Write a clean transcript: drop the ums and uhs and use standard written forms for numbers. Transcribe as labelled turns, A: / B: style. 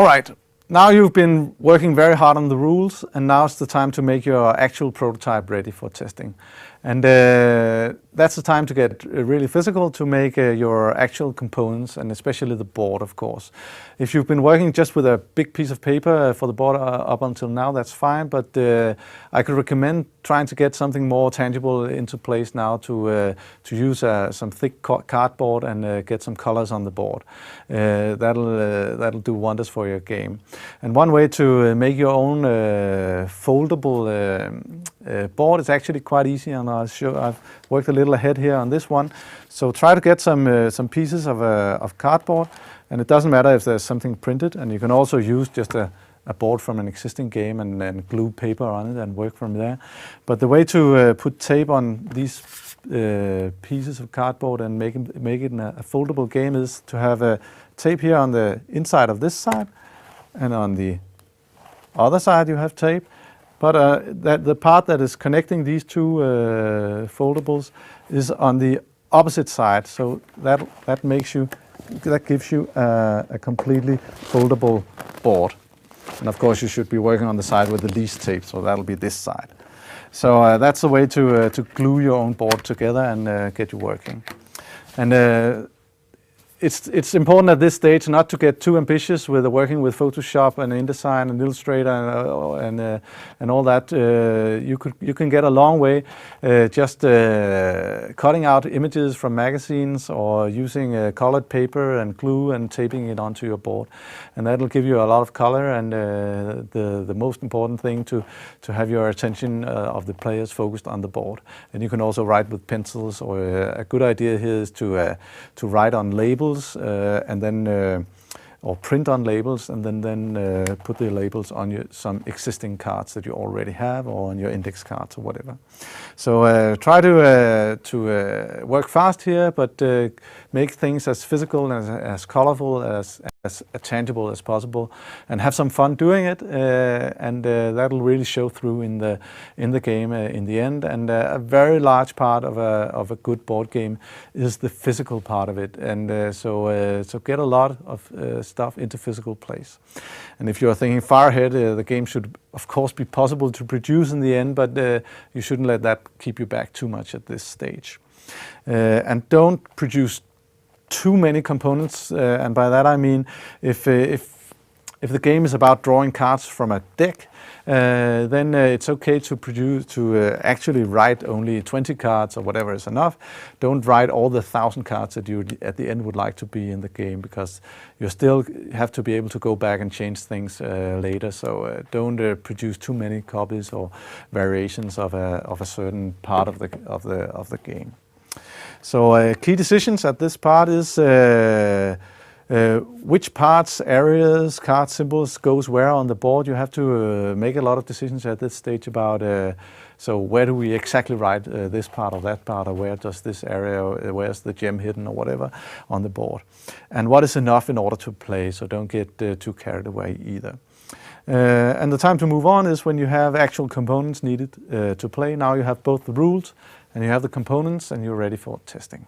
A: All right, now you've been working very hard on the rules, and now it's the time to make your actual prototype ready for testing. And that's the time to get really physical, to make your actual components, and especially the board, of course. If you've been working just with a big piece of paper for the board up until now, that's fine, but I could recommend trying to get something more tangible into place now, to use some thick cardboard and get some colors on the board. That'll do wonders for your game. And one way to make your own foldable board is actually quite easy, and I've worked a little ahead here on this one. So try to get some pieces of cardboard, and it doesn't matter if there's something printed, and you can also use just a board from an existing game and glue paper on it and work from there. But the way to put tape on these pieces of cardboard and make it a foldable game is to have a tape here on the inside of this side, and on the other side you have tape. But the part that is connecting these two foldables is on the opposite side, so that gives you a completely foldable board. And of course you should be working on the side with the least tape, so that'll be this side. So that's the way to glue your own board together and get you working. And it's important at this stage not to get too ambitious with working with Photoshop and InDesign and Illustrator and all that. You can get a long way just cutting out images from magazines, or using colored paper and glue and taping it onto your board, and that'll give you a lot of color. And the most important thing to have your attention of the players focused on the board. And you can also write with pencils, or a good idea here is to write on labels. And then or print on labels, and then put the labels on some existing cards that you already have, or on your index cards or whatever. So try to work fast here, but make things as physical and as colorful, as tangible as possible, and have some fun doing it, and that'll really show through in the game in the end. And a very large part of a good board game is the physical part of it, and so get a lot of stuff into physical place. And if you're thinking far ahead, the game should of course be possible to produce in the end, but you shouldn't let that keep you back too much at this stage. And don't produce too many components, and by that I mean if the game is about drawing cards from a deck, then it's okay to actually write only 20 cards or whatever is enough. Don't write all the 1,000 cards that you at the end would like to be in the game, because you still have to be able to go back and change things later. So don't produce too many copies or variations of a certain part of the game. So key decisions at this part is which parts, areas, card symbols goes where on the board. You have to make a lot of decisions at this stage about so where do we exactly write this part or that part, or where does this area, where's the gem hidden or whatever on the board, and what is enough in order to play. So don't get too carried away either. And the time to move on is when you have actual components needed to play. Now you have both the rules and you have the components, and you're ready for testing.